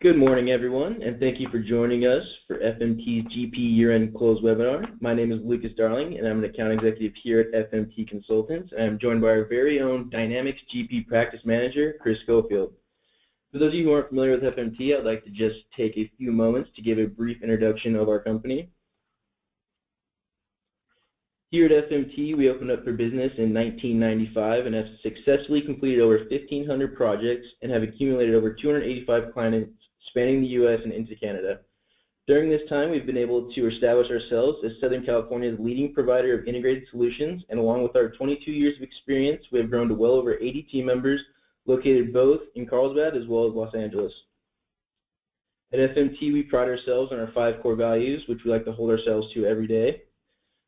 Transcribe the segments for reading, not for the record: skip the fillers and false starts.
Good morning, everyone, and thank you for joining us for FMT's GP Year-End Close webinar. My name is Lucas Darling, and I'm an account executive here at FMT Consultants, and I'm joined by our very own Dynamics GP Practice Manager, Chris Schofield. For those of you who aren't familiar with FMT, I'd like to just take a few moments to give a brief introduction of our company. Here at FMT, we opened up for business in 1995 and have successfully completed over 1,500 projects and have accumulated over 285 clients spanning the U.S. and into Canada. During this time, we've been able to establish ourselves as Southern California's leading provider of integrated solutions, and along with our 22 years of experience, we have grown to well over 80 team members located both in Carlsbad as well as Los Angeles. At FMT, we pride ourselves on our 5 core values, which we like to hold ourselves to every day.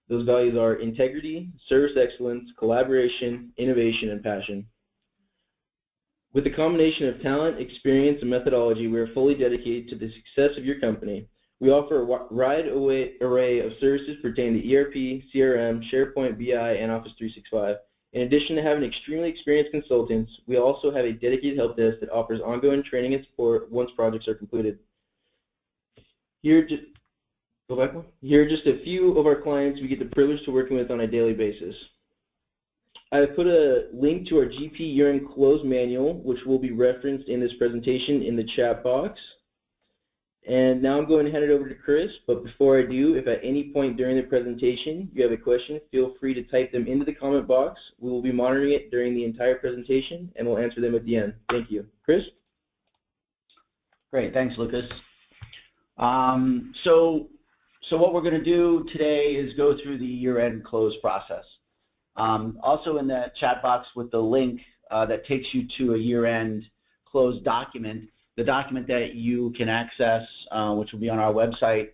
Those values are integrity, service excellence, collaboration, innovation, and passion. With a combination of talent, experience, and methodology, we are fully dedicated to the success of your company. We offer a wide array of services pertaining to ERP, CRM, SharePoint, BI, and Office 365. In addition to having extremely experienced consultants, we also have a dedicated help desk that offers ongoing training and support once projects are completed. Here are just a few of our clients we get the privilege to working with on a daily basis. I have put a link to our GP Year-End Close manual, which will be referenced in this presentation in the chat box. And now I'm going to hand it over to Chris, but before I do, if at any point during the presentation you have a question, feel free to type them into the comment box. We will be monitoring it during the entire presentation, and we'll answer them at the end. Thank you. Chris? Great, thanks, Lucas. So what we're going to do today is go through the year-end close process. Also in the chat box with the link that takes you to a year-end close document, the document that you can access, which will be on our website,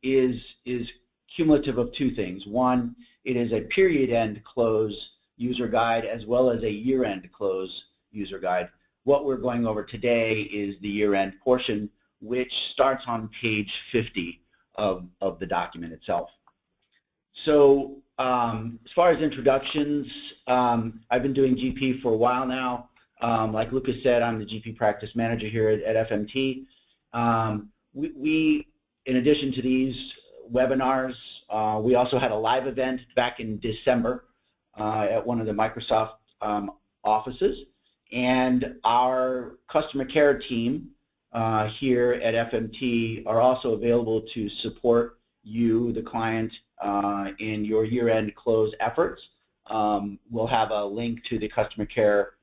is cumulative of 2 things. One, it is a period-end close user guide as well as a year-end close user guide. What we're going over today is the year-end portion, which starts on page 50 of the document itself. So as far as introductions, I've been doing GP for a while now. Like Lucas said, I'm the GP practice manager here at FMT. We, in addition to these webinars, we also had a live event back in December at one of the Microsoft offices. And our customer care team here at FMT are also available to support you, the client, in your year-end close efforts. We'll have a link to the customer care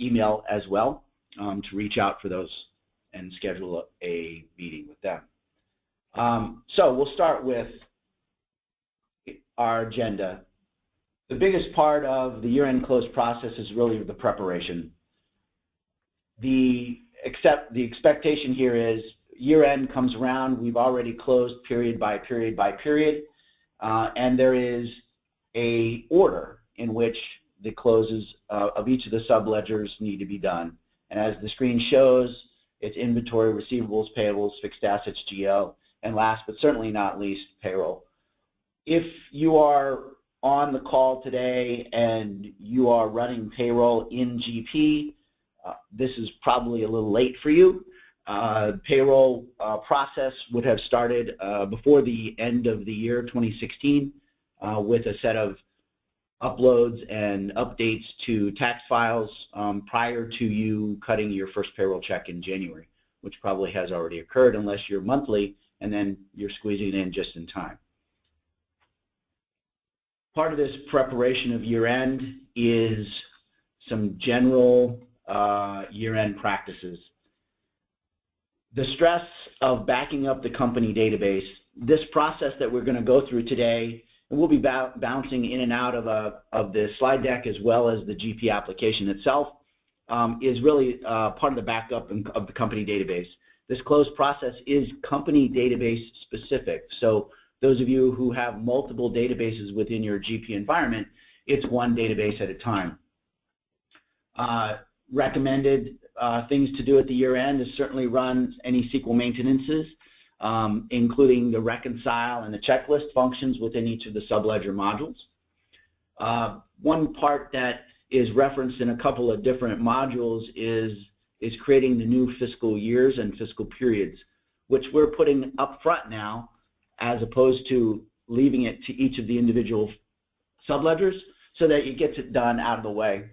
email as well to reach out for those and schedule a meeting with them. So we'll start with our agenda. The biggest part of the year-end close process is really the preparation. The expectation here is year-end comes around, we've already closed period by period by period, and there is a order in which the closes of each of the subledgers need to be done. And as the screen shows, it's inventory, receivables, payables, fixed assets, GL, and last but certainly not least, payroll. If you are on the call today and you are running payroll in GP, this is probably a little late for you. Payroll process would have started before the end of the year 2016 with a set of uploads and updates to tax files prior to you cutting your first payroll check in January, which probably has already occurred unless you're monthly and then you're squeezing it in just in time. Part of this preparation of year-end is some general year-end practices. The stress of backing up the company database, this process that we're going to go through today, and we'll be bouncing in and out of the slide deck as well as the GP application itself, is really part of the backup of the company database. This close process is company database specific. So those of you who have multiple databases within your GP environment, it's one database at a time. Recommended things to do at the year end is certainly run any SQL maintenances, including the reconcile and the checklist functions within each of the subledger modules. One part that is referenced in a couple of different modules is is creating the new fiscal years and fiscal periods, which we're putting up front now as opposed to leaving it to each of the individual subledgers so that it gets it done out of the way.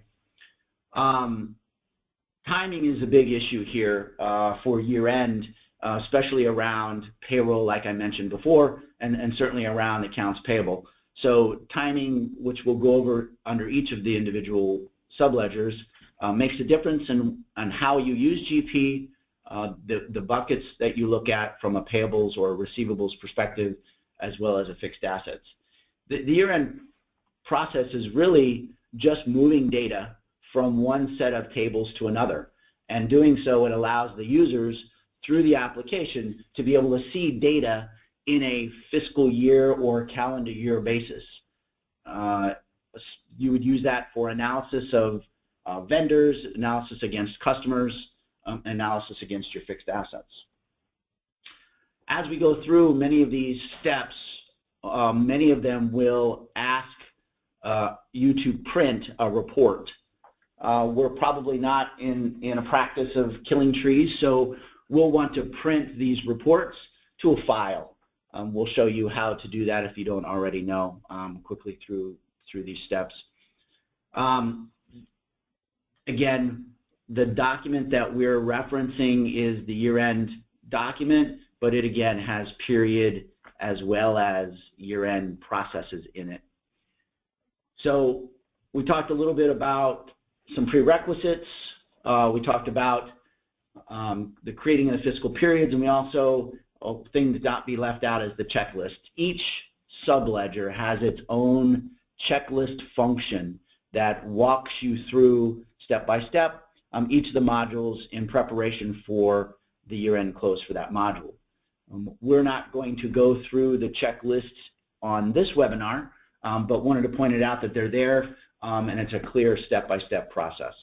Timing is a big issue here for year-end, especially around payroll, like I mentioned before, and certainly around accounts payable. So timing, which we'll go over under each of the individual subledgers, makes a difference in how you use GP, the buckets that you look at from a payables or a receivables perspective, as well as a fixed assets. The year-end process is really just moving data from one set of tables to another. And doing so, it allows the users through the application to be able to see data in a fiscal year or calendar year basis. You would use that for analysis of vendors, analysis against customers, analysis against your fixed assets. As we go through many of these steps, many of them will ask you to print a report. We're probably not in a practice of killing trees, so we'll want to print these reports to a file. We'll show you how to do that if you don't already know quickly through these steps. Again, the document that we're referencing is the year-end document, but it again has period as well as year-end processes in it. So we talked a little bit about some prerequisites. We talked about the creating of the fiscal periods, and we also, thing to not be left out is the checklist. Each subledger has its own checklist function that walks you through step by step each of the modules in preparation for the year-end close for that module. We're not going to go through the checklists on this webinar, but wanted to point it out that they're there, and it's a clear step-by-step process.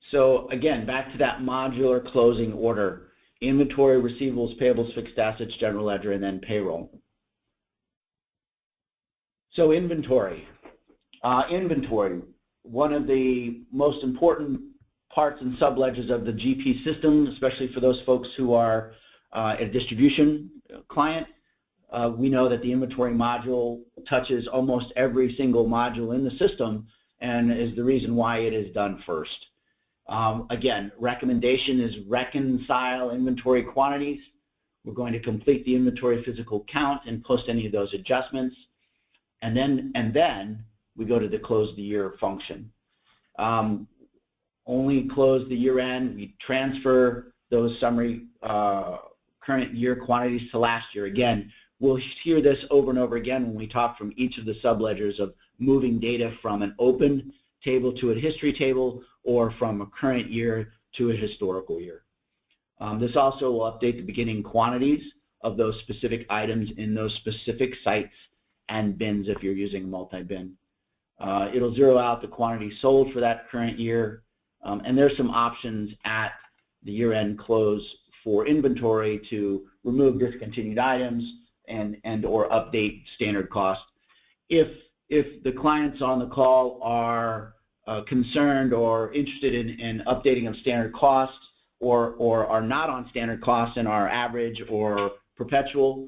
So again, back to that modular closing order: inventory, receivables, payables, fixed assets, general ledger, and then payroll. So inventory. Inventory, one of the most important parts and subledgers of the GP system, especially for those folks who are a distribution client. We know that the inventory module touches almost every single module in the system and is the reason why it is done first. Again, recommendation is reconcile inventory quantities. We're going to complete the inventory physical count and post any of those adjustments. And then we go to the close the year function. Only close the year end. We transfer those summary current year quantities to last year. Again, we'll hear this over and over again when we talk from each of the subledgers of moving data from an open table to a history table or from a current year to a historical year. This also will update the beginning quantities of those specific items in those specific sites and bins if you're using multi-bin. It'll zero out the quantity sold for that current year, and there's some options at the year-end close for inventory to remove discontinued items and or update standard cost. If the clients on the call are concerned or interested in updating of standard costs or are not on standard costs and are average or perpetual,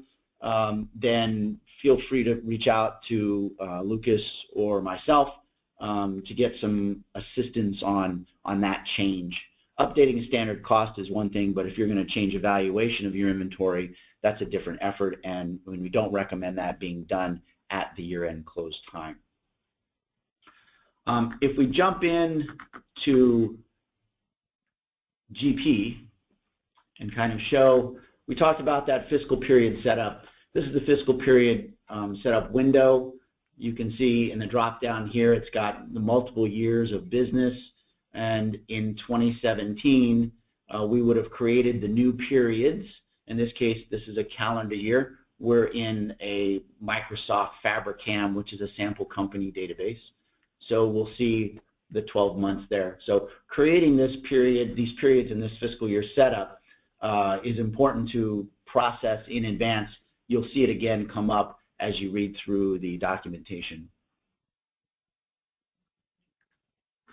then feel free to reach out to Lucas or myself to get some assistance on that change. Updating a standard cost is one thing, but if you're going to change evaluation of your inventory, that's a different effort, and we don't recommend that being done at the year-end close time. If we jump in to GP and kind of show, we talked about that fiscal period setup. This is the fiscal period setup window. You can see in the drop down here, it's got the multiple years of business, and in 2017, we would have created the new periods. In this case, this is a calendar year. We're in a Microsoft Fabricam, which is a sample company database. So we'll see the 12 months there. So creating this period, these periods in this fiscal year setup is important to process in advance. You'll see it again come up as you read through the documentation.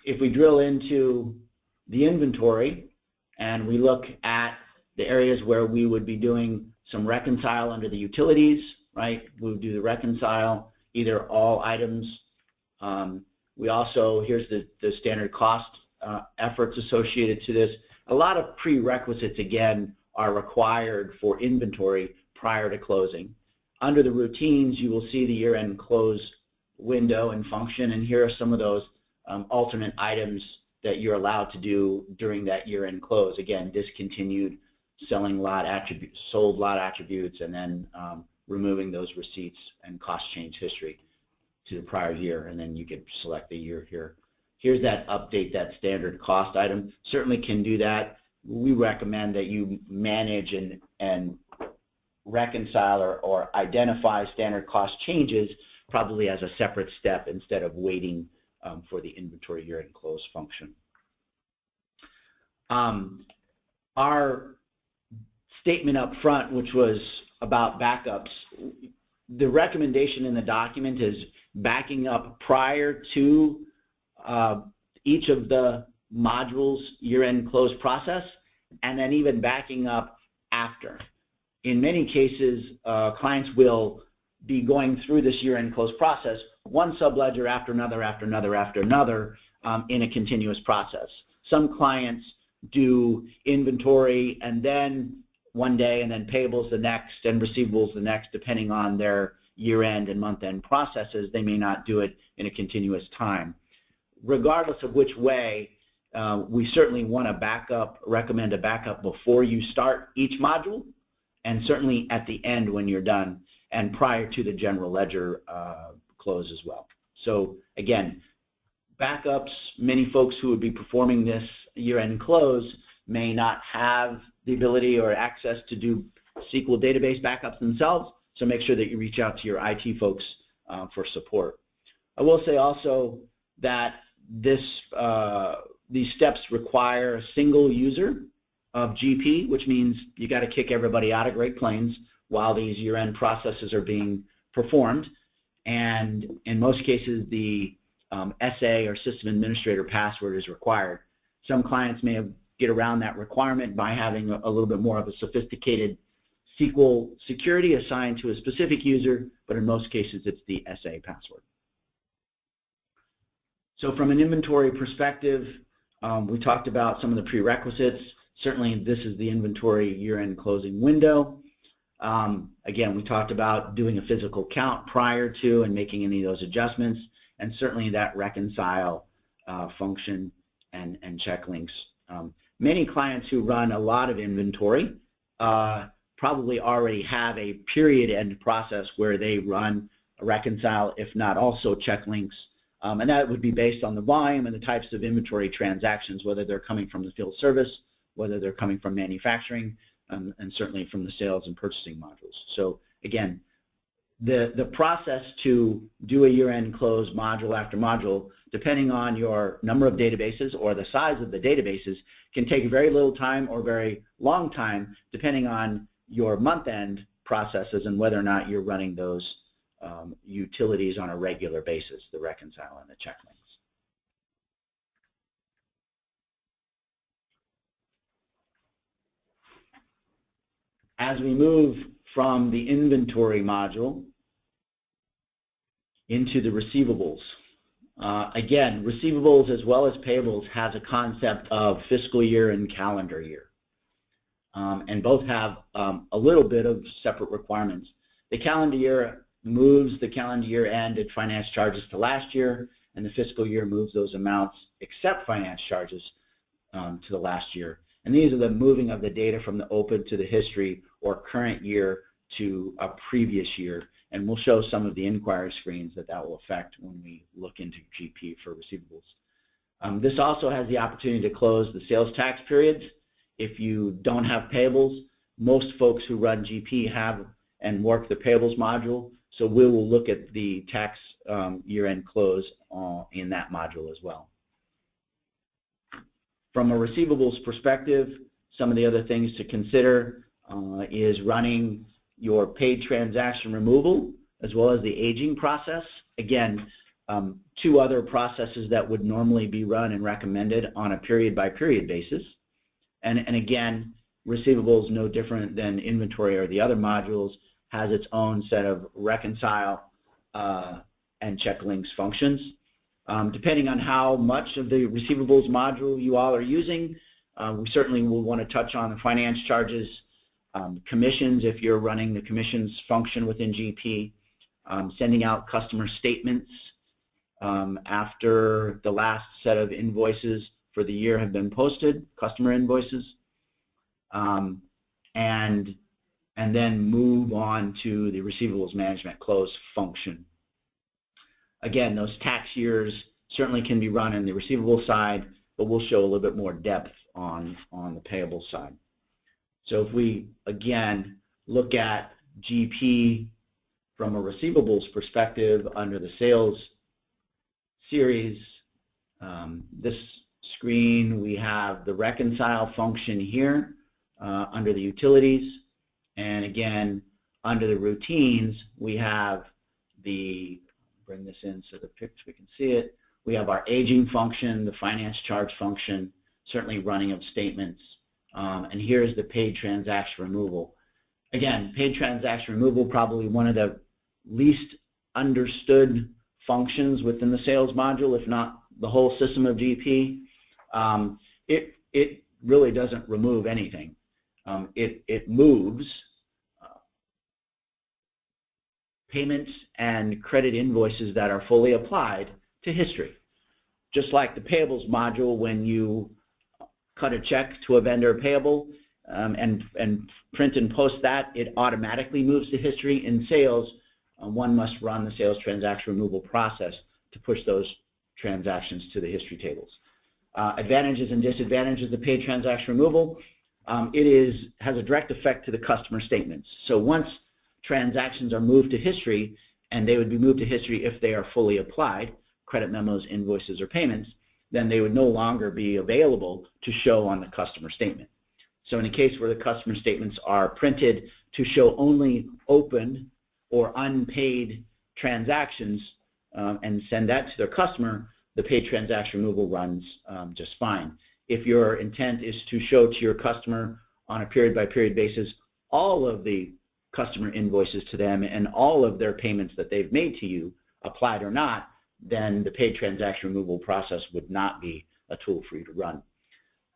If we drill into the inventory and we look at the areas where we would be doing some reconcile under the utilities, right? We would do the reconcile, either all items. We also, here's the standard cost efforts associated to this. A lot of prerequisites, again, are required for inventory prior to closing. Under the routines, you will see the year-end close window and function, and here are some of those alternate items that you're allowed to do during that year-end close. Again, discontinued, selling lot attributes, sold lot attributes, and then removing those receipts and cost change history to the prior year, and then you can select the year here. Here's that update, that standard cost item. Certainly can do that. We recommend that you manage and reconcile or identify standard cost changes probably as a separate step instead of waiting for the inventory year-end close function. Our statement up front, which was about backups, the recommendation in the document is backing up prior to each of the modules year-end close process, and then even backing up after. In many cases, clients will be going through this year-end close process, one subledger after another, after another, after another, in a continuous process. Some clients do inventory and then one day, and then payables the next, and receivables the next, depending on their year-end and month-end processes. They may not do it in a continuous time. Regardless of which way, we certainly want to recommend a backup before you start each module, and certainly at the end when you're done, and prior to the general ledger close as well. So again, backups, many folks who would be performing this year-end close may not have the ability or access to do SQL database backups themselves, so make sure that you reach out to your IT folks for support. I will say also that these steps require a single user of GP, which means you got to kick everybody out of Great Plains while these year-end processes are being performed, and in most cases the SA or system administrator password is required. Some clients may get around that requirement by having a little bit more of a sophisticated SQL security assigned to a specific user, but in most cases it's the SA password. So from an inventory perspective, we talked about some of the prerequisites. Certainly this is the inventory year-end closing window. Again, we talked about doing a physical count prior to and making any of those adjustments, and certainly that reconcile function and check links. Many clients who run a lot of inventory probably already have a period end process where they run a reconcile, if not also check links, and that would be based on the volume and the types of inventory transactions, whether they're coming from the field service, whether they're coming from manufacturing, and certainly from the sales and purchasing modules. So again, the process to do a year-end close module after module, depending on your number of databases or the size of the databases, can take very little time or very long time, depending on your month-end processes and whether or not you're running those utilities on a regular basis, the reconcile and the check links. As we move from the inventory module into the receivables, again, receivables as well as payables has a concept of fiscal year and calendar year, and both have a little bit of separate requirements. The calendar year moves the calendar year end and finance charges to last year, and the fiscal year moves those amounts except finance charges to the last year. And these are the moving of the data from the open to the history or current year to a previous year. And we'll show some of the inquiry screens that will affect when we look into GP for receivables. This also has the opportunity to close the sales tax periods. If you don't have payables, most folks who run GP have and work the payables module, so we will look at the tax year-end close in that module as well. From a receivables perspective, some of the other things to consider is running your paid transaction removal as well as the aging process. Again, two other processes that would normally be run and recommended on a period-by-period basis. And again, receivables, no different than inventory or the other modules, has its own set of reconcile and check links functions. Depending on how much of the receivables module you all are using, we certainly will want to touch on the finance charges, commissions if you're running the commissions function within GP, sending out customer statements after the last set of invoices for the year have been posted, customer invoices, and then move on to the receivables management close function. Again, those tax years certainly can be run on the receivable side, but we'll show a little bit more depth on the payable side. So if we, again, look at GP from a receivables perspective under the sales series, this screen we have the reconcile function here under the utilities, and again under the routines we have the, bring this in so the picture we can see it, we have our aging function, the finance charge function, certainly running of statements, and here's the paid transaction removal. Again, paid transaction removal, probably one of the least understood functions within the sales module, if not the whole system of GP. It really doesn't remove anything. It moves payments and credit invoices that are fully applied to history. Just like the payables module, when you cut a check to a vendor payable and print and post that, it automatically moves to history. In sales, one must run the sales transaction removal process to push those transactions to the history tables. Advantages and disadvantages of paid transaction removal. It has a direct effect to the customer statements. So once transactions are moved to history, and they would be moved to history if they are fully applied, credit memos, invoices, or payments, then they would no longer be available to show on the customer statement. So in a case where the customer statements are printed to show only open or unpaid transactions and send that to their customer, the paid transaction removal runs just fine. If your intent is to show to your customer on a period-by-period basis all of the customer invoices to them and all of their payments that they've made to you, applied or not, then the paid transaction removal process would not be a tool for you to run.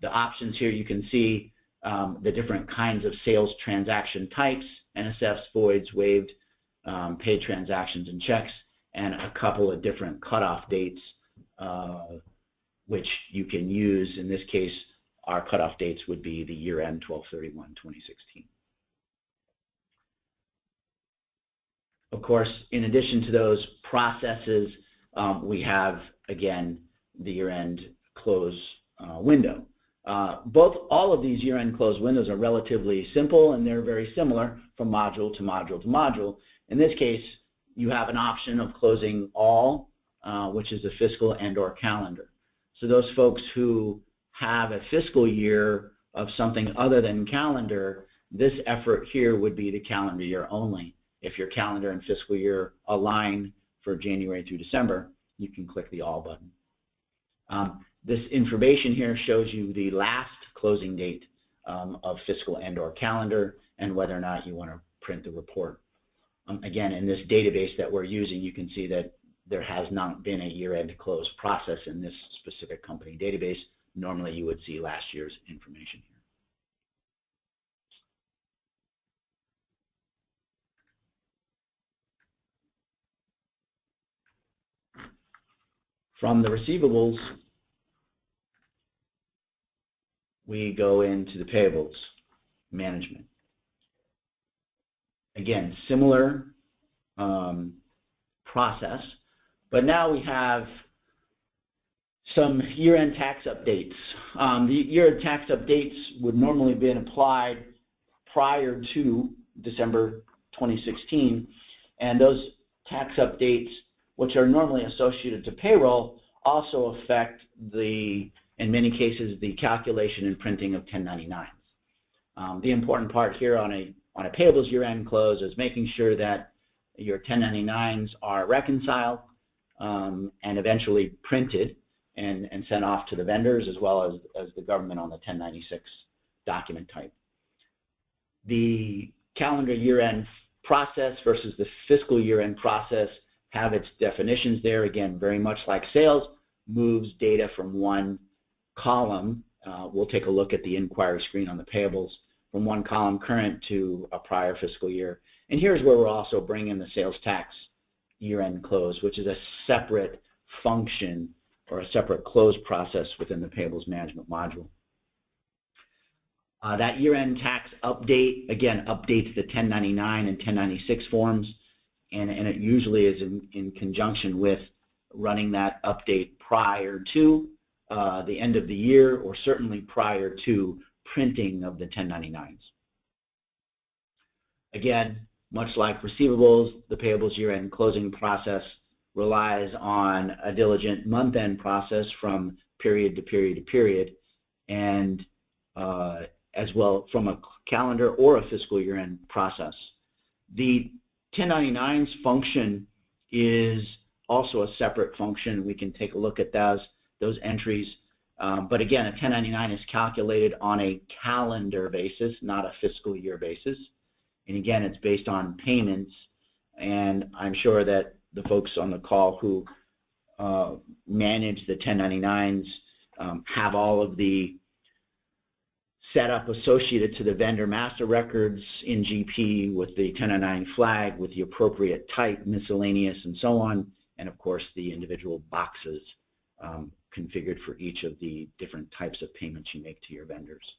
The options here, you can see the different kinds of sales transaction types, NSFs, voids, waived, paid transactions, and checks, and a couple of different cutoff dates which you can use. In this case, our cutoff dates would be the year-end 12/31/2016. Of course, in addition to those processes, we have, again, the year-end close window. All of these year-end close windows are relatively simple, and they're very similar from module to module to module. In this case, you have an option of closing all, which is the fiscal and or calendar. So those folks who have a fiscal year of something other than calendar, this effort here would be the calendar year only. If your calendar and fiscal year align for January through December, you can click the all button. This information here shows you the last closing date of fiscal and or calendar and whether or not you want to print the report. Again, in this database that we're using, you can see that there has not been a year-end close process in this specific company database. Normally you would see last year's information here. From the receivables, we go into the payables management. Again, similar process, but now we have some year-end tax updates. The year-end tax updates would normally have been applied prior to December 2016, and those tax updates, which are normally associated to payroll, also affect the, in many cases, the calculation and printing of 1099s. The important part here on a payables year-end close is making sure that your 1099s are reconciled and eventually printed and sent off to the vendors as well as the government on the 1096 document type. The calendar year-end process versus the fiscal year-end process have its definitions there. Again, very much like sales, moves data from one column. We'll take a look at the inquiry screen on the payables from one column current to a prior fiscal year. And here's where we're also bringing the sales tax year-end close, which is a separate function or a separate close process within the payables management module. That year-end tax update, again, updates the 1099 and 1096 forms, and it usually is in conjunction with running that update prior to the end of the year, or certainly prior to printing of the 1099s. Again, much like receivables, the payables year-end closing process relies on a diligent month-end process from period to period to period, and as well from a calendar or a fiscal year-end process. The 1099s function is also a separate function. We can take a look at those entries. But again, a 1099 is calculated on a calendar basis, not a fiscal year basis. And again, it's based on payments. And I'm sure that the folks on the call who manage the 1099s have all of the setup associated to the vendor master records in GP with the 1099 flag, with the appropriate type, miscellaneous, and so on, and of course the individual boxes configured for each of the different types of payments you make to your vendors.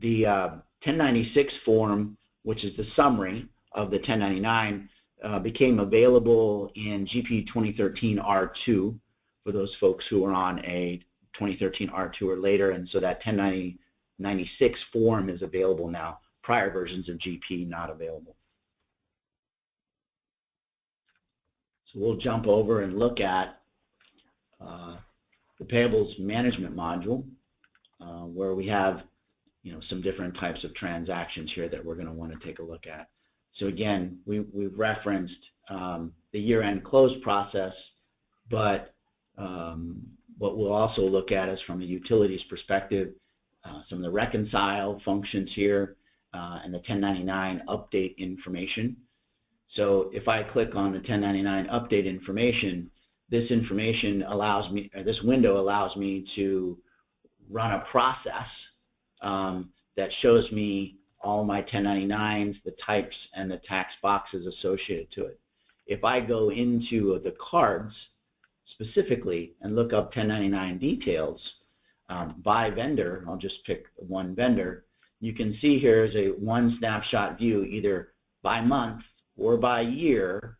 The 1096 form, which is the summary of the 1099, became available in GP 2013 R2 for those folks who are on a 2013 R2 or later, and so that 1096 form is available now. Prior versions of GP not available. So we'll jump over and look at the payables management module, where we have some different types of transactions here that we're going to want to take a look at. So again, we've referenced the year-end close process, but what we'll also look at is from a utilities perspective, some of the reconcile functions here and the 1099 update information. So if I click on the 1099 update information, this information allows me, or this window allows me to run a process that shows me all my 1099s, the types, and the tax boxes associated to it. If I go into the cards specifically and look up 1099 details by vendor, I'll just pick one vendor, you can see here is a one snapshot view either by month or by year,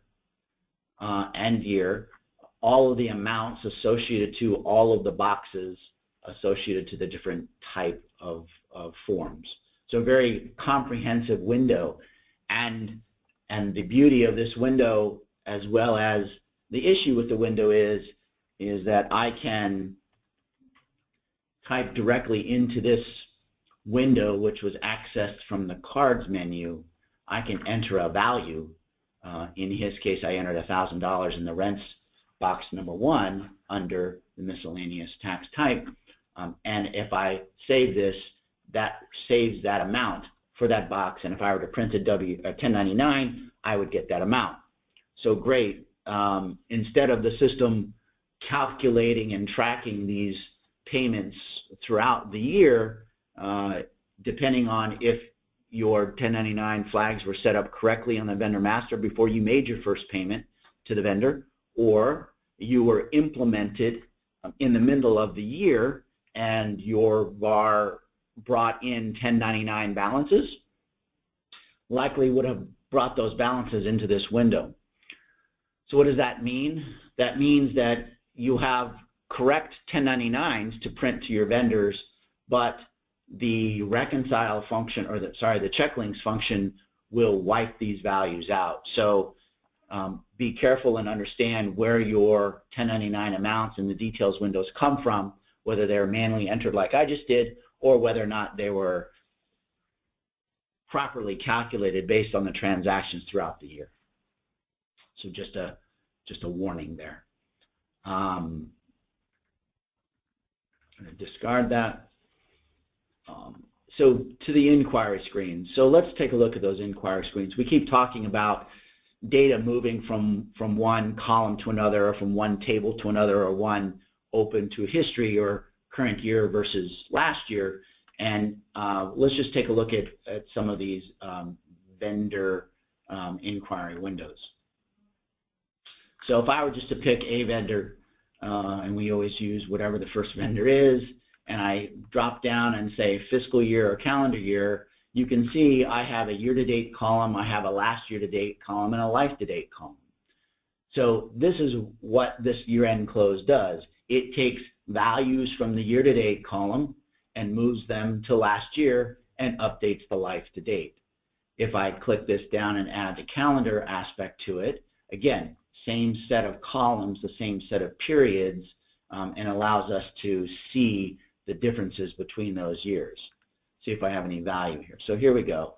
end year, all of the amounts associated to all of the boxes associated to the different type of forms. So a very comprehensive window, and the beauty of this window, as well as the issue with the window, is that I can type directly into this window, which was accessed from the cards menu. I can enter a value. In his case, I entered $1,000 in the rents box number 1 under the miscellaneous tax type. And if I save this, that saves that amount for that box. And if I were to print a 1099, I would get that amount. So great. Instead of the system calculating and tracking these payments throughout the year, depending on if your 1099 flags were set up correctly on the vendor master before you made your first payment to the vendor, or you were implemented in the middle of the year and your VAR brought in 1099 balances, likely would have brought those balances into this window. So what does that mean? That means that you have correct 1099s to print to your vendors, but the reconcile function, or the checklinks function, will wipe these values out. So be careful and understand where your 1099 amounts and the details windows come from, whether they're manually entered like I just did, or whether or not they were properly calculated based on the transactions throughout the year. So just a warning there. I'm going to discard that. So to the inquiry screen. So let's take a look at those inquiry screens. We keep talking about data moving from one column to another, or from one table to another, or one open to history or current year versus last year. And let's just take a look at some of these vendor inquiry windows. So if I were just to pick a vendor, and we always use whatever the first vendor is, and I drop down and say fiscal year or calendar year, you can see I have a year-to-date column, I have a last year-to-date column, and a life-to-date column. So this is what this year-end close does. It takes values from the year-to-date column and moves them to last year and updates the life-to-date. If I click this down and add the calendar aspect to it, again, same set of columns, the same set of periods, and allows us to see the differences between those years. See if I have any value here. So here we go.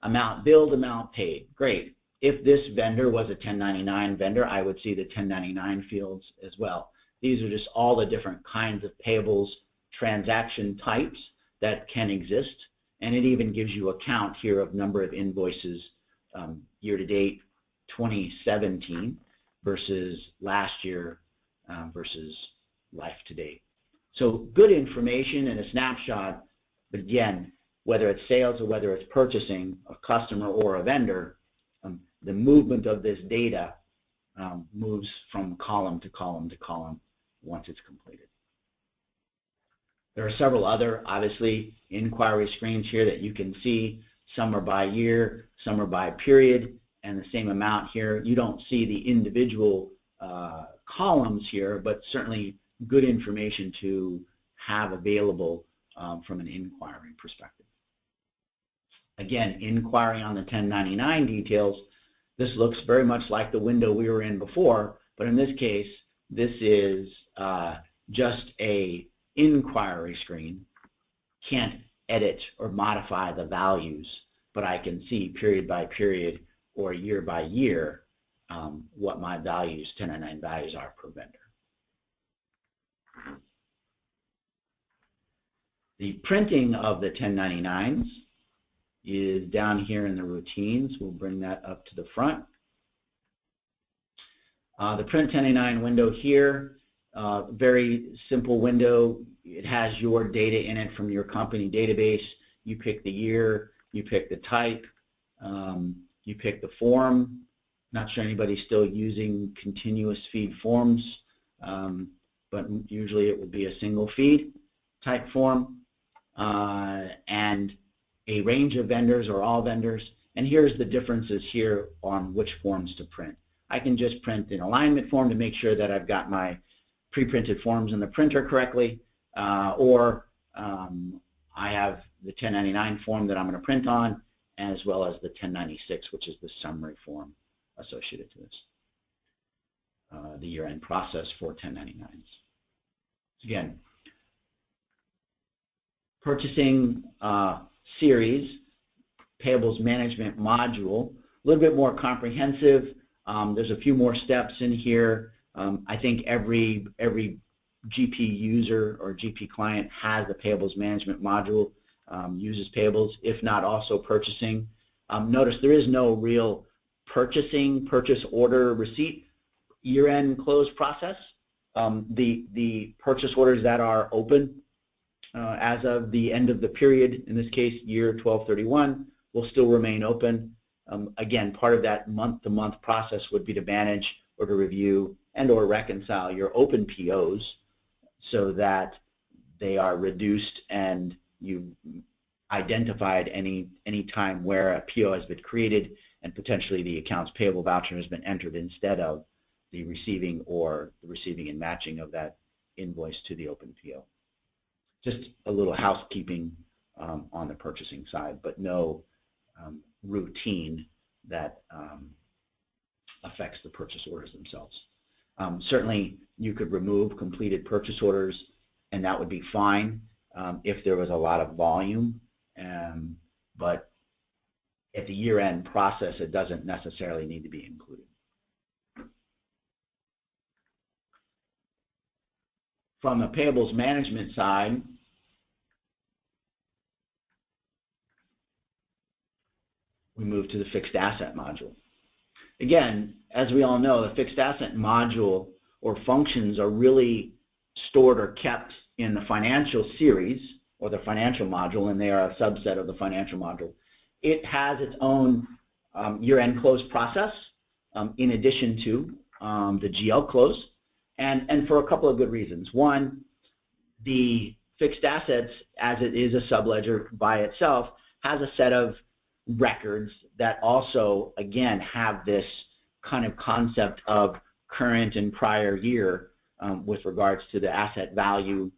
Amount billed, amount paid. Great. If this vendor was a 1099 vendor, I would see the 1099 fields as well. These are just all the different kinds of payables transaction types that can exist. And it even gives you a count here of number of invoices year-to-date 2017 versus last year versus life-to-date. So good information and a snapshot, but again, whether it's sales or whether it's purchasing, a customer or a vendor, the movement of this data moves from column to column to column once it's completed. There are several other, obviously, inquiry screens here that you can see. Some are by year, some are by period, and the same amount here. You don't see the individual columns here, but certainly good information to have available from an inquiry perspective. Again, inquiry on the 1099 details. This looks very much like the window we were in before, but in this case, this is just a inquiry screen. Can't edit or modify the values, but I can see period by period or year by year what my values, 1099 values are per vendor. The printing of the 1099s is down here in the routines. We'll bring that up to the front. The print 1099 window here, very simple window. It has your data in it from your company database. You pick the year, you pick the type, you pick the form. Not sure anybody's still using continuous feed forms, but usually it will be a single feed type form, and a range of vendors or all vendors. And here's the differences here on which forms to print. I can just print an alignment form to make sure that I've got my pre-printed forms in the printer correctly, or I have the 1099 form that I'm going to print on, as well as the 1096, which is the summary form associated to this, the year-end process for 1099s. Again, purchasing series, payables management module, a little bit more comprehensive. There's a few more steps in here. I think every GP user or GP client has a payables management module, uses payables, if not also purchasing. Notice there is no real purchase order receipt year-end close process. The purchase orders that are open as of the end of the period, in this case year 12/31, will still remain open. Again, part of that month-to-month process would be to manage or to review and or reconcile your open POs so that they are reduced and you've identified any time where a PO has been created and potentially the accounts payable voucher has been entered instead of the receiving or the receiving and matching of that invoice to the open PO. Just a little housekeeping on the purchasing side, but no routine that affects the purchase orders themselves. Certainly you could remove completed purchase orders and that would be fine if there was a lot of volume, but at the year-end process it doesn't necessarily need to be included. from a payables management side, we move to the fixed asset module. Again, as we all know, the fixed asset module or functions are really stored or kept in the financial series or the financial module, and they are a subset of the financial module. It has its own year-end close process in addition to the GL close, and for a couple of good reasons. One, the fixed assets, as it is a subledger by itself, has a set of records that also, again, have this kind of concept of current and prior year with regards to the asset value,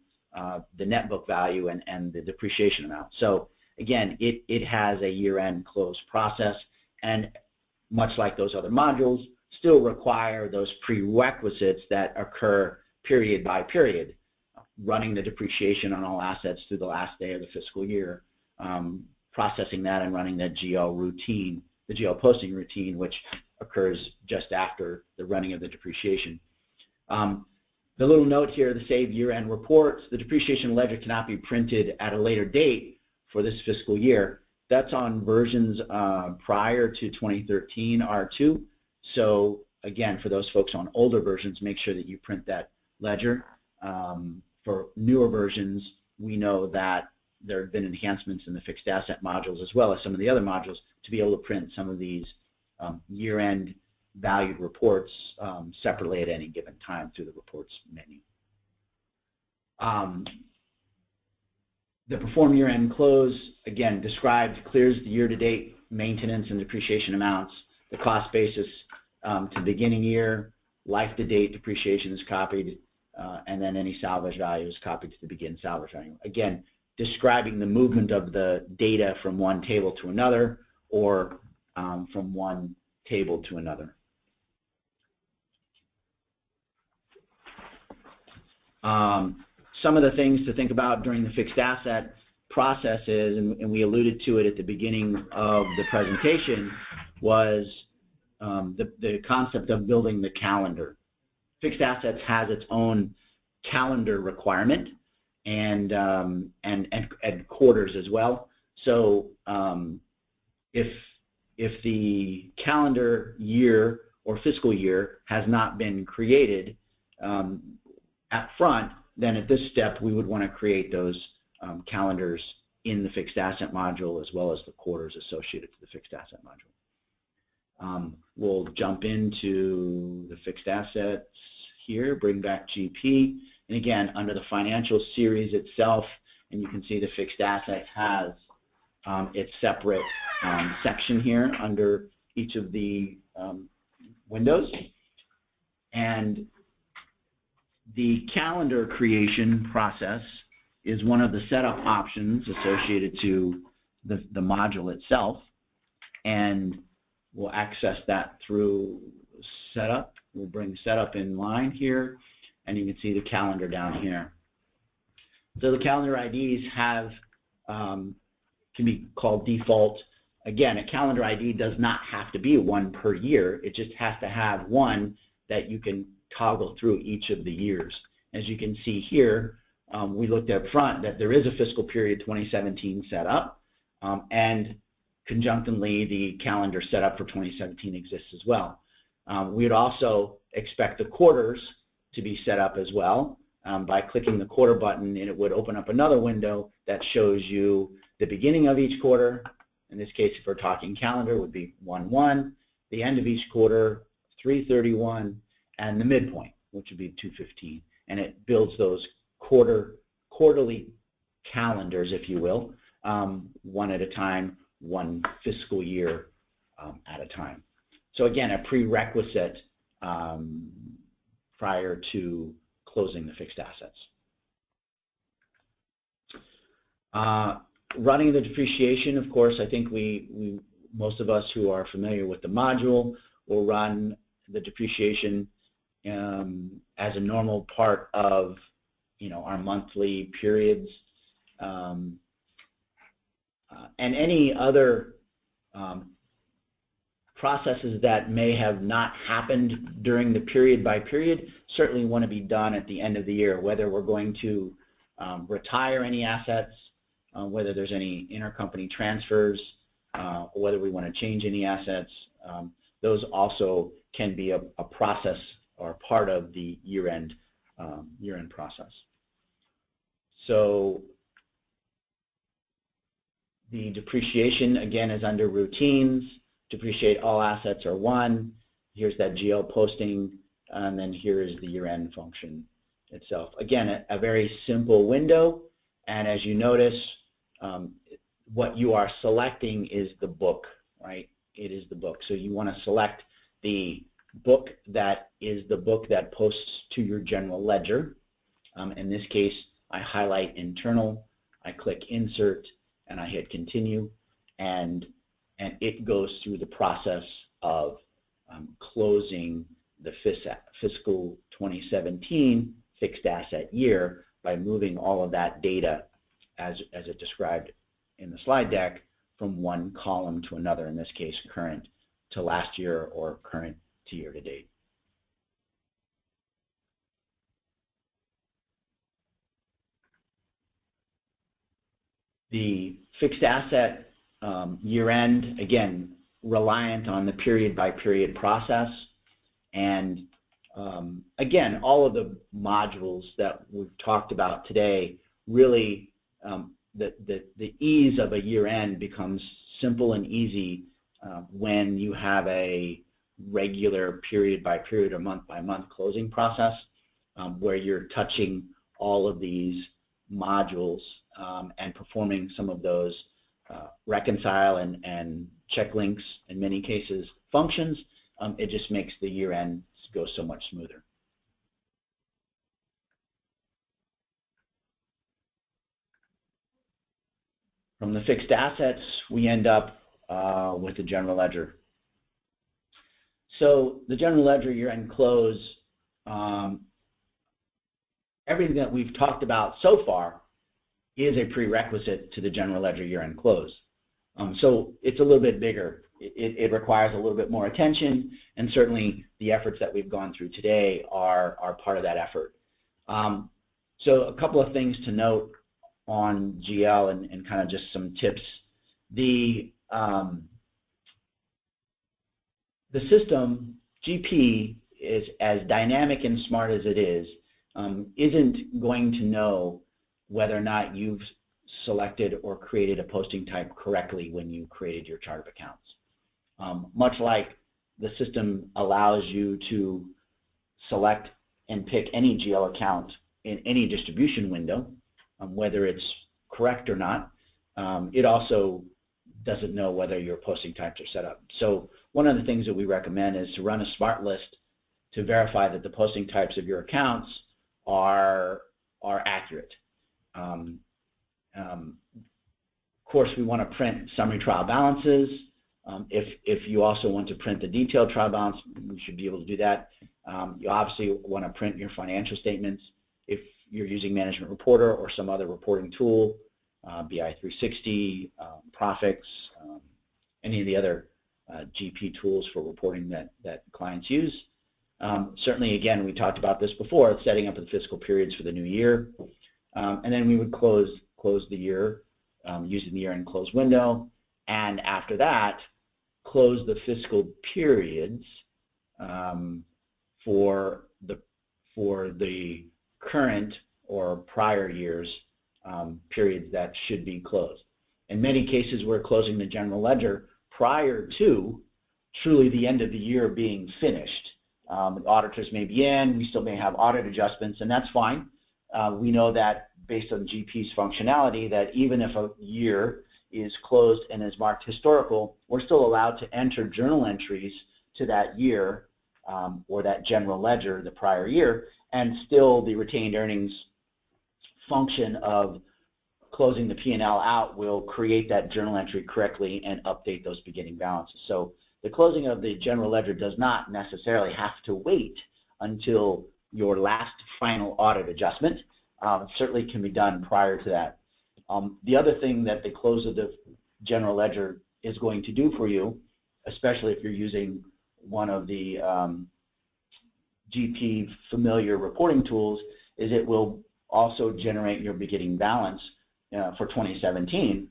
the net book value, and the depreciation amount. So again, it has a year-end close process, and much like those other modules, still require those prerequisites that occur period by period, running the depreciation on all assets through the last day of the fiscal year, processing that and running that GL routine, the GL posting routine, which occurs just after the running of the depreciation. The little note here, the save year-end reports, the depreciation ledger cannot be printed at a later date for this fiscal year. That's on versions prior to 2013 R2. So again, for those folks on older versions, make sure that you print that ledger. For newer versions, we know that there have been enhancements in the fixed asset modules as well as some of the other modules to be able to print some of these year-end valued reports separately at any given time through the reports menu. The perform year-end close, again, describes, clears the year-to-date maintenance and depreciation amounts, the cost basis to beginning year, life-to-date depreciation is copied, and then any salvage value is copied to the begin salvage value. Again, describing the movement of the data from one table to another or from one table to another. Some of the things to think about during the fixed asset process is, and we alluded to it at the beginning of the presentation, was the concept of building the calendar. Fixed assets has its own calendar requirement and quarters as well. So if the calendar year or fiscal year has not been created at front, then at this step we would want to create those calendars in the fixed asset module as well as the quarters associated to the fixed asset module. We'll jump into the fixed assets here, bring back GP, and again under the financial series itself, and you can see the fixed assets has its separate section here under each of the windows, and the calendar creation process is one of the setup options associated to the module itself, and we'll access that through setup. We'll bring setup in line here, and you can see the calendar down here. So the calendar IDs have can be called default. Again, a calendar ID does not have to be one per year. It just has to have one that you can toggle through each of the years. As you can see here, we looked up front that there is a fiscal period 2017 set up, and conjunctly the calendar set up for 2017 exists as well. We'd also expect the quarters to be set up as well by clicking the quarter button, and it would open up another window that shows you the beginning of each quarter. In this case, if we're talking calendar, would be 1/1, the end of each quarter 3/31, and the midpoint, which would be 2/15, and it builds those quarterly calendars, if you will, one at a time, one fiscal year at a time. So again, a prerequisite prior to closing the fixed assets. Running the depreciation, of course, I think most of us who are familiar with the module will run the depreciation as a normal part of our monthly periods, and any other processes that may have not happened during the period by period certainly want to be done at the end of the year, whether we're going to retire any assets, whether there's any intercompany transfers, whether we want to change any assets. Those also can be a process or part of the year-end process. So the depreciation, again, is under routines. Depreciate all assets are 1. Here's that GL posting, and then here is the year-end function itself. Again, a very simple window, and as you notice, what you are selecting is the book, right? It is the book. So you want to select the book that is the book that posts to your general ledger. In this case, I highlight internal, I click insert, and I hit continue, and it goes through the process of closing the fiscal 2017 fixed asset year by moving all of that data as it described in the slide deck from one column to another, in this case current to last year or current to year to date. The fixed asset year end, again, reliant on the period by period process, and again, all of the modules that we've talked about today really the ease of a year end becomes simple and easy when you have a regular period by period or month by month closing process where you're touching all of these modules and performing some of those reconcile and check links, in many cases functions. It just makes the year end go so much smoother. From the fixed assets, we end up with the general ledger. So the general ledger year-end close, everything that we've talked about so far is a prerequisite to the general ledger year-end close. So it's a little bit bigger. It requires a little bit more attention, and certainly the efforts that we've gone through today are part of that effort. So a couple of things to note on GL and kind of just some tips. The system, GP, is as dynamic and smart as it is, isn't going to know whether or not you've selected or created a posting type correctly when you created your chart of accounts. Much like the system allows you to select and pick any GL account in any distribution window, whether it's correct or not, it also doesn't know whether your posting types are set up. So one of the things that we recommend is to run a smart list to verify that the posting types of your accounts are accurate. Of course, we want to print summary trial balances. If you also want to print the detailed trial balance, we should be able to do that. You obviously want to print your financial statements. If you're using Management Reporter or some other reporting tool, BI360, Profix, any of the other GP tools for reporting that clients use. Certainly, again, we talked about this before, setting up the fiscal periods for the new year. And then we would close the year using the year-end close window, and after that, close the fiscal periods for the current or prior years periods that should be closed. In many cases, we're closing the general ledger prior to truly the end of the year being finished. Auditors may be in, we still may have audit adjustments, and that's fine. We know that based on GP's functionality that even if a year is closed and is marked historical, we're still allowed to enter journal entries to that year or that general ledger the prior year, and still the retained earnings function of closing the P&L out will create that journal entry correctly and update those beginning balances. So the closing of the general ledger does not necessarily have to wait until your last final audit adjustment. It certainly can be done prior to that. The other thing that the close of the general ledger is going to do for you especially if you're using one of the GP familiar reporting tools, is it will also generate your beginning balance for 2017,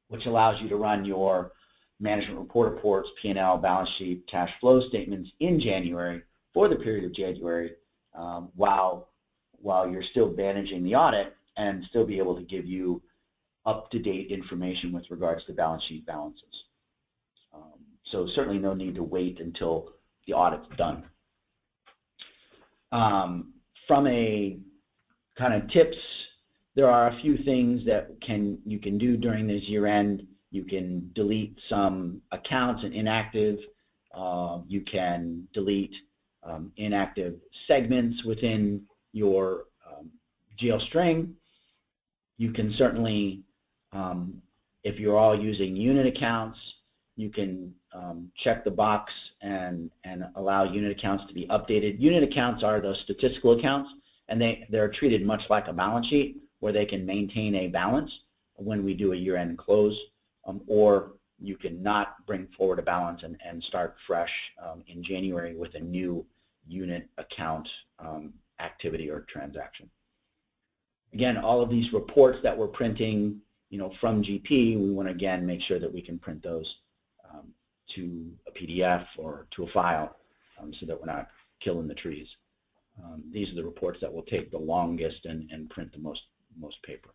which allows you to run your management report reports, P&L, balance sheet, cash flow statements in January for the period of January while you're still managing the audit, and still be able to give you up-to-date information with regards to balance sheet balances. So certainly no need to wait until the audit's done. From a kind of tips, there are a few things that you can do during this year end. You can delete some accounts and inactive. You can delete inactive segments within your GL string. You can certainly, if you're all using unit accounts, you can check the box and allow unit accounts to be updated. Unit accounts are those statistical accounts, and they're treated much like a balance sheet, where they can maintain a balance when we do a year-end close, or you can not bring forward a balance and start fresh in January with a new unit account activity or transaction. Again, all of these reports that we're printing, from GP, we want to again make sure that we can print those to a PDF or to a file, so that we're not killing the trees. These are the reports that will take the longest and print the most paper.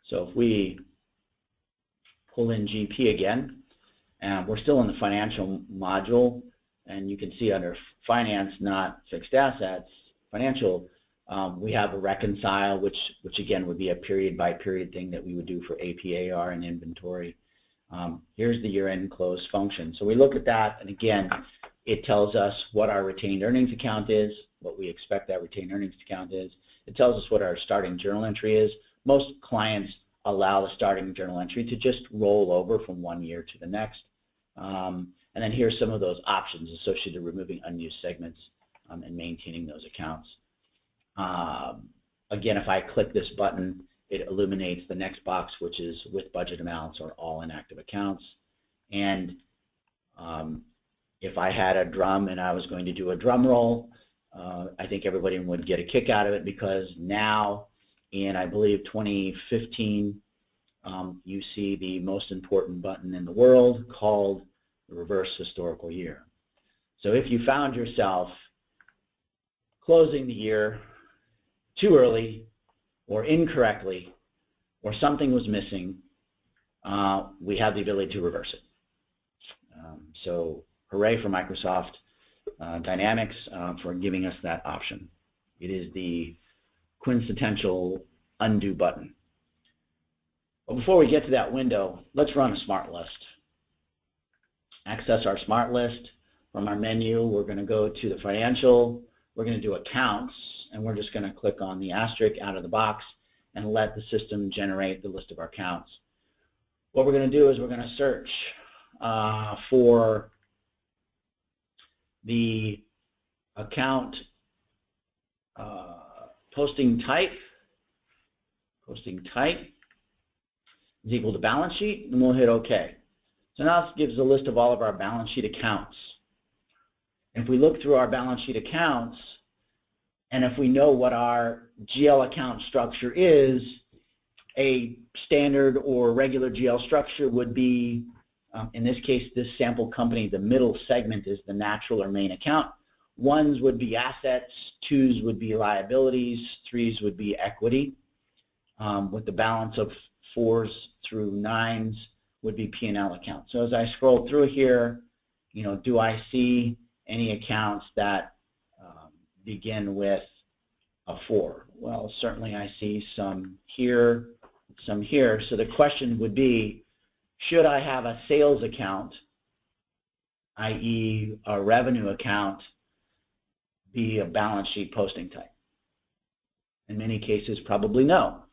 So if we pull in GP again, and we're still in the financial module, and you can see under finance, not fixed assets, financial, we have a reconcile, which again would be a period by period thing that we would do for AP, AR, and inventory. Here's the year-end close function. So we look at that, and again, it tells us what our retained earnings account is, what we expect that retained earnings account is. It tells us what our starting journal entry is. Most clients allow the starting journal entry to just roll over from one year to the next. And then here's some of those options associated with removing unused segments and maintaining those accounts. Again, if I click this button, it illuminates the next box, which is with budget amounts or all inactive accounts. And if I had a drum and I was going to do a drum roll, I think everybody would get a kick out of it, because now in, I believe, 2015, you see the most important button in the world called the reverse historical year. So if you found yourself closing the year too early or incorrectly, or something was missing, we have the ability to reverse it. So hooray for Microsoft Dynamics for giving us that option. It is the quintessential undo button. But before we get to that window, let's run a smart list. Access our smart list. From our menu, we're going to go to the financial. We're going to do accounts, and we're just going to click on the asterisk out of the box and let the system generate the list of our accounts. What we're going to do is we're going to search for the account posting type. Posting type is equal to balance sheet, and we'll hit OK. So now it gives a list of all of our balance sheet accounts. If we look through our balance sheet accounts, and if we know what our GL account structure is, a standard or regular GL structure would be, in this case, this sample company, the middle segment is the natural or main account. Ones would be assets, twos would be liabilities, threes would be equity, with the balance of 4s through 9s would be P&L accounts. So as I scroll through here, do I see any accounts that begin with a 4? Well, certainly I see some here, some here. So the question would be, should I have a sales account, i.e. a revenue account, be a balance sheet posting type? In many cases, probably no.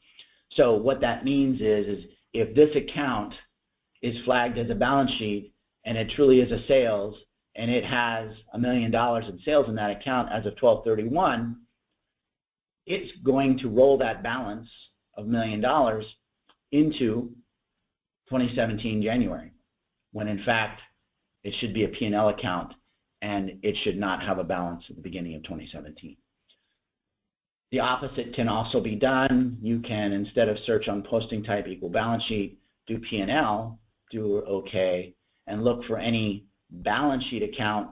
So what that means is if this account is flagged as a balance sheet and it truly is a sales, and it has $1 million in sales in that account as of 12/31, it's going to roll that balance of $1 million into 2017 January. when in fact it should be a P&L account and it should not have a balance at the beginning of 2017. The opposite can also be done. You can, instead of search on posting type equal balance sheet, do P&L, do OK, and look for any balance sheet account,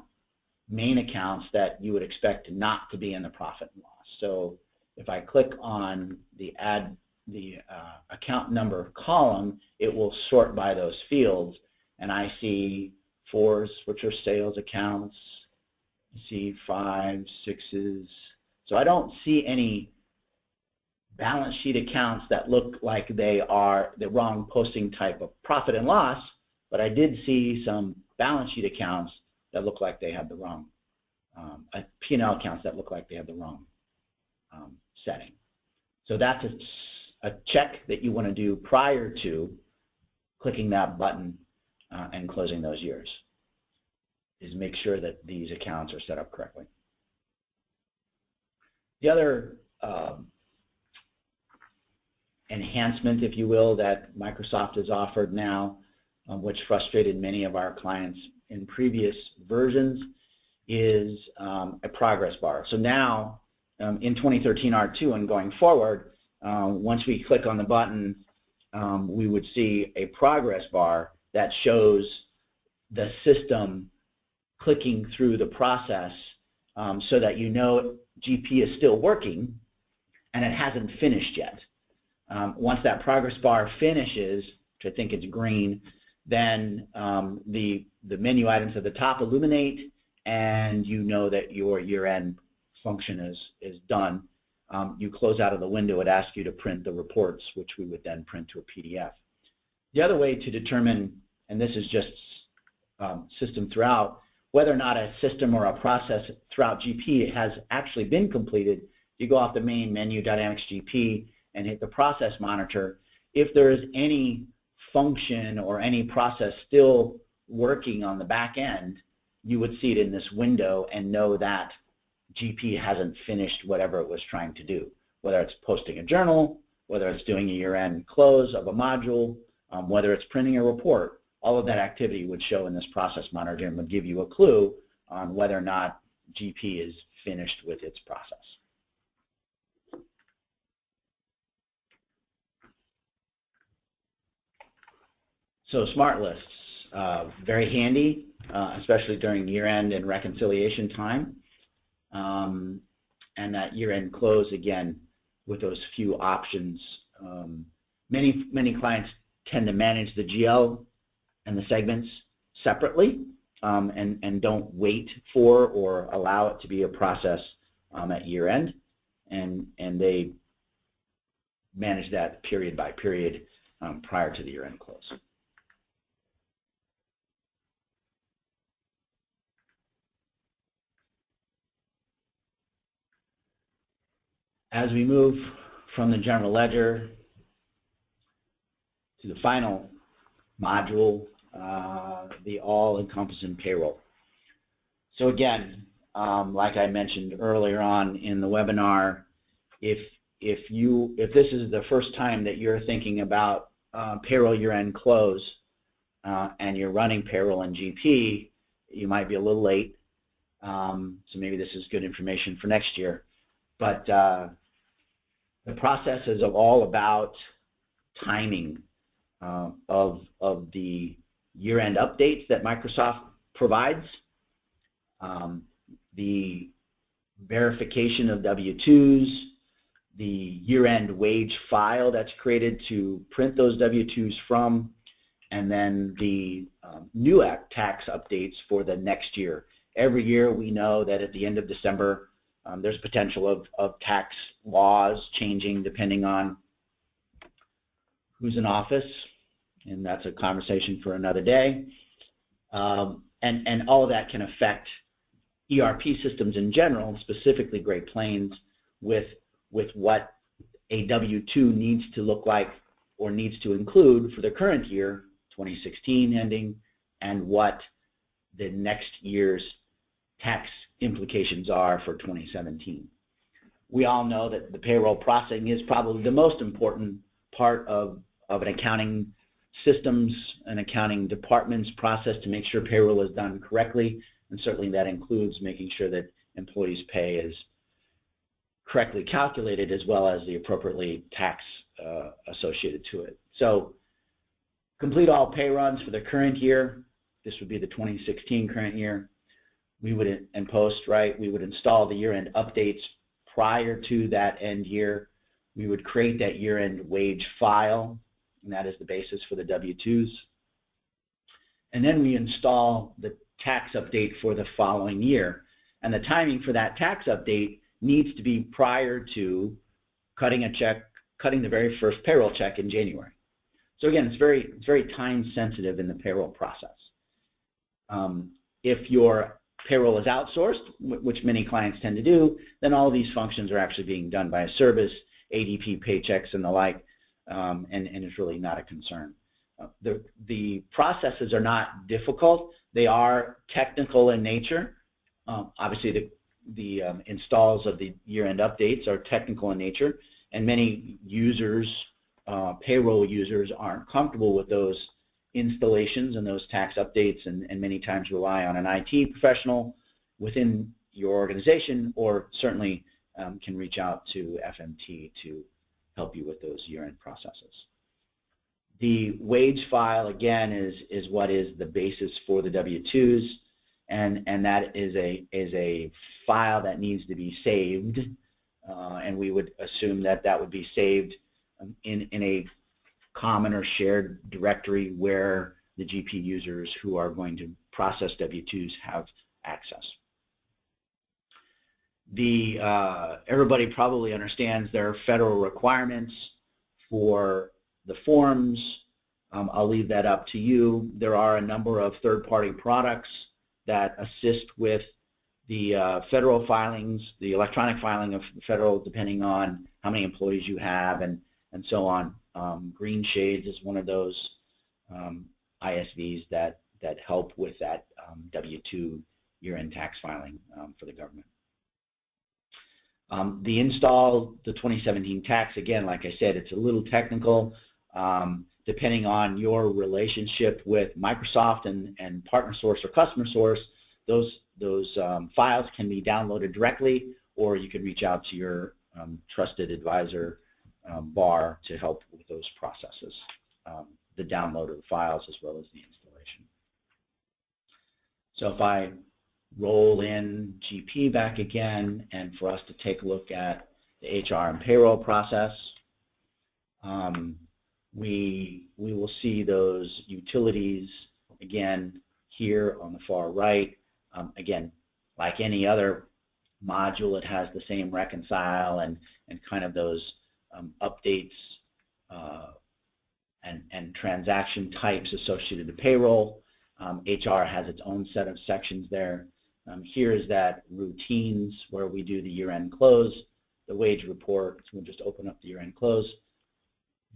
main accounts that you would expect not to be in the profit and loss. So if I click on the account number column, it will sort by those fields, and I see 4s, which are sales accounts. I see 5s, 6s. So I don't see any balance sheet accounts that look like they are the wrong posting type of profit and loss, but I did see some balance sheet accounts that look like they have the wrong, P&L accounts that look like they have the wrong setting. So that's a check that you want to do prior to clicking that button and closing those years, is make sure that these accounts are set up correctly. The other enhancement, if you will, that Microsoft has offered now, which frustrated many of our clients in previous versions, is a progress bar. So now, in 2013 R2 and going forward, once we click on the button, we would see a progress bar that shows the system clicking through the process so that you know GP is still working and it hasn't finished yet. Once that progress bar finishes, which I think is green, then the menu items at the top illuminate, and you know that your year-end function is done. You close out of the window, it asks you to print the reports, which we would then print to a PDF. The other way to determine, and this is just system throughout, whether or not a system or a process throughout GP has actually been completed, you go off the main menu, Dynamics GP, and hit the process monitor. If there is any function or any process still working on the back end, you would see it in this window and know that GP hasn't finished whatever it was trying to do, whether it's posting a journal, whether it's doing a year-end close of a module, whether it's printing a report. All of that activity would show in this process monitor and would give you a clue on whether or not GP is finished with its process. So smart lists, very handy, especially during year-end and reconciliation time. And that year-end close, again, with those few options. Many clients tend to manage the GL and the segments separately and don't wait for or allow it to be a process at year-end, and they manage that period by period prior to the year-end close. As we move from the general ledger to the final module, the all-encompassing payroll. So again, like I mentioned earlier on in the webinar, if this is the first time that you're thinking about payroll year-end close and you're running payroll in GP, you might be a little late. So maybe this is good information for next year. But the process is all about timing of the year-end updates that Microsoft provides, the verification of W-2s, the year-end wage file that's created to print those W-2s from, and then the new tax updates for the next year. Every year we know that at the end of December there's potential of tax laws changing depending on who's in office, and that's a conversation for another day. And all of that can affect ERP systems in general, specifically Great Plains, with what a W-2 needs to look like or needs to include for the current year, 2016 ending, and what the next year's tax implications are for 2017. We all know that the payroll processing is probably the most important part of an accounting systems and accounting departments process to make sure payroll is done correctly, and certainly that includes making sure that employees' pay is correctly calculated as well as the appropriately tax associated to it. So complete all pay runs for the current year. This would be the 2016 current year. We would, and post, right, we would install the year-end updates prior to that end year. We would create that year-end wage file, and that is the basis for the W-2s. And then we install the tax update for the following year. And the timing for that tax update needs to be prior to cutting the very first payroll check in January. So again, it's very time sensitive in the payroll process. If your payroll is outsourced, which many clients tend to do, then all these functions are actually being done by a service, ADP, paychecks, and the like, and it's really not a concern. The processes are not difficult. They are technical in nature. Obviously, the installs of the year-end updates are technical in nature, and many users, payroll users, aren't comfortable with those installations and those tax updates, and many times rely on an IT professional within your organization, or certainly can reach out to FMT to help you with those year-end processes. The wage file, again, is what is the basis for the W-2s, and that is a file that needs to be saved, and we would assume that that would be saved in a common or shared directory where the GP users who are going to process W-2s have access. Everybody probably understands there are federal requirements for the forms. I'll leave that up to you. There are a number of third-party products that assist with the federal filings, the electronic filing of federal, depending on how many employees you have and so on. Green Shades is one of those ISVs that help with that W-2 year-end tax filing for the government. The install, the 2017 tax, again, like I said, it's a little technical. Depending on your relationship with Microsoft and partner source or customer source, those files can be downloaded directly, or you can reach out to your trusted advisor bar to help with those processes, the download of the files as well as the installation. So if I roll in GP back again, and for us to take a look at the HR and payroll process, we will see those utilities again here on the far right. Again, like any other module, it has the same reconcile and kind of those updates and transaction types associated to payroll. HR has its own set of sections there. Here is that routines where we do the year-end close, the wage report. So we'll just open up the year-end close.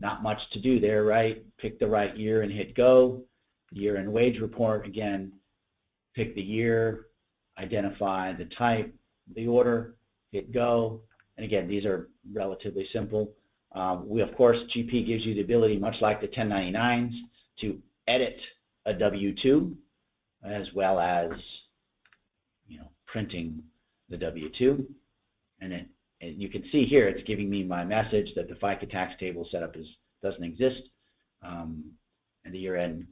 Not much to do there, right? Pick the right year and hit go. The year-end wage report, again, pick the year, identify the type, the order, hit go. And again, these are relatively simple. Of course, GP gives you the ability, much like the 1099s, to edit a W-2 as well as, printing the W-2. And you can see here it's giving me my message that the FICA tax table setup doesn't exist, and the year-end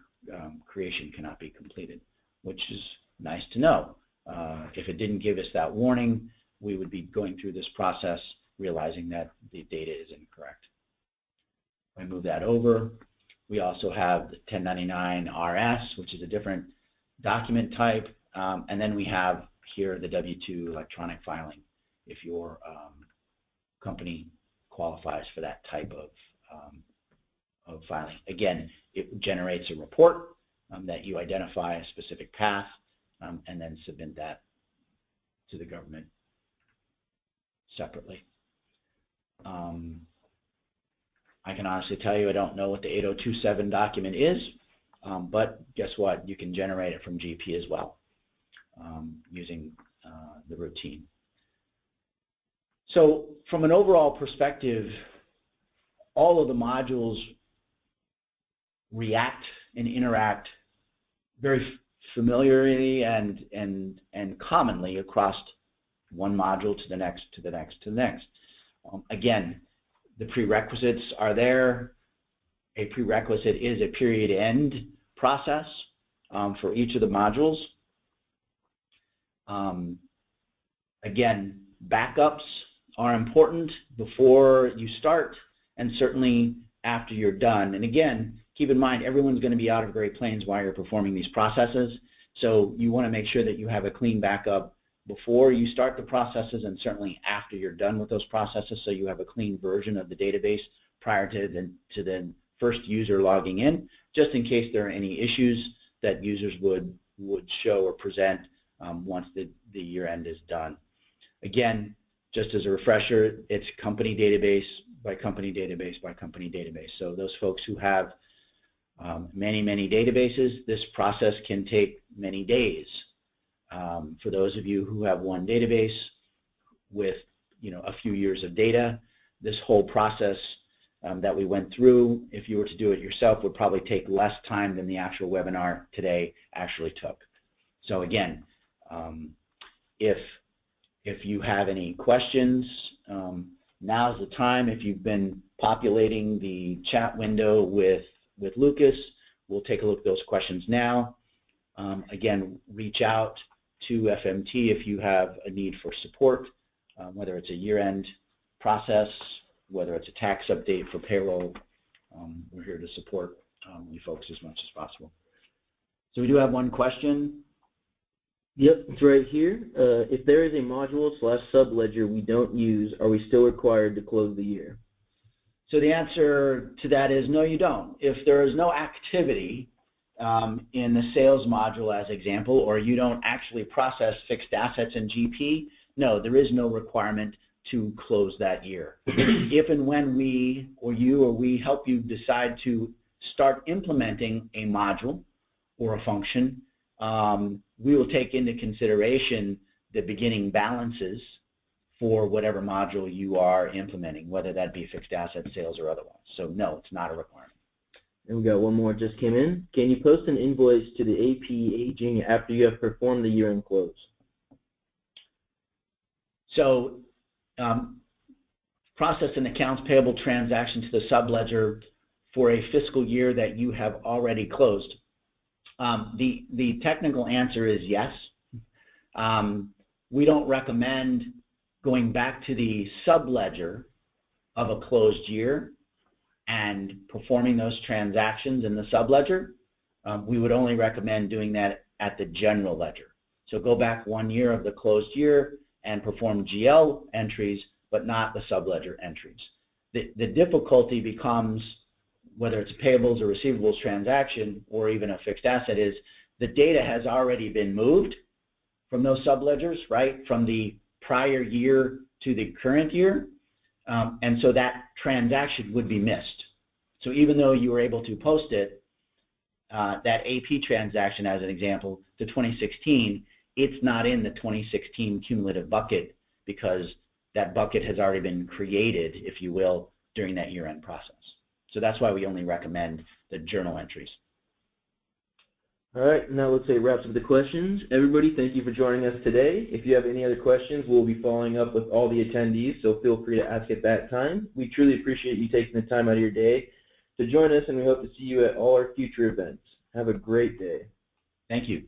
creation cannot be completed, which is nice to know. If it didn't give us that warning, we would be going through this process realizing that the data is incorrect. If I move that over, we also have the 1099 RS, which is a different document type, and then we have here the W-2 electronic filing if your company qualifies for that type of filing. Again, it generates a report that you identify a specific path and then submit that to the government separately. I can honestly tell you I don't know what the 8027 document is, but guess what? You can generate it from GP as well using the routine. So from an overall perspective, all of the modules react and interact very familiarly and commonly across one module to the next, to the next, to the next. Again, the prerequisites are there. A prerequisite is a period end process for each of the modules. Again, backups are important before you start and certainly after you're done. And again, keep in mind, everyone's going to be out of Great Plains while you're performing these processes. So you want to make sure that you have a clean backup before you start the processes and certainly after you're done with those processes, so you have a clean version of the database prior to the first user logging in, just in case there are any issues that users would show or present once the year-end is done. Again, just as a refresher, it's company database by company database by company database. So those folks who have many databases, this process can take many days. For those of you who have one database with a few years of data, this whole process that we went through, if you were to do it yourself, would probably take less time than the actual webinar today actually took. So again, if you have any questions, now's the time. If you've been populating the chat window with Lucas, we'll take a look at those questions now. Again, reach out to FMT if you have a need for support, whether it's a year-end process, whether it's a tax update for payroll. We're here to support you folks as much as possible. So we do have one question. Yep, it's right here. If there is a module / subledger we don't use, are we still required to close the year? So the answer to that is no, you don't. If there is no activity in the sales module as example, or you don't actually process fixed assets in GP, no, there is no requirement to close that year. If and when we help you decide to start implementing a module or a function, we will take into consideration the beginning balances for whatever module you are implementing, whether that be fixed asset sales or otherwise. So no, it's not a requirement. And we got one more just came in. Can you post an invoice to the AP aging after you have performed the year-end close? So process an accounts payable transaction to the subledger for a fiscal year that you have already closed. The technical answer is yes. We don't recommend going back to the subledger of a closed year and performing those transactions in the subledger. We would only recommend doing that at the general ledger. So go back 1 year of the closed year and perform GL entries, but not the subledger entries. The difficulty becomes, whether it's a payables or receivables transaction or even a fixed asset, is the data has already been moved from those subledgers, right, from the prior year to the current year, and so that transaction would be missed. So even though you were able to post it, that AP transaction as an example to 2016, it's not in the 2016 cumulative bucket because that bucket has already been created, if you will, during that year-end process. So that's why we only recommend the journal entries. All right, now let's say it wraps up the questions. Everybody, thank you for joining us today. If you have any other questions, we'll be following up with all the attendees, so feel free to ask at that time. We truly appreciate you taking the time out of your day to join us, and we hope to see you at all our future events. Have a great day. Thank you.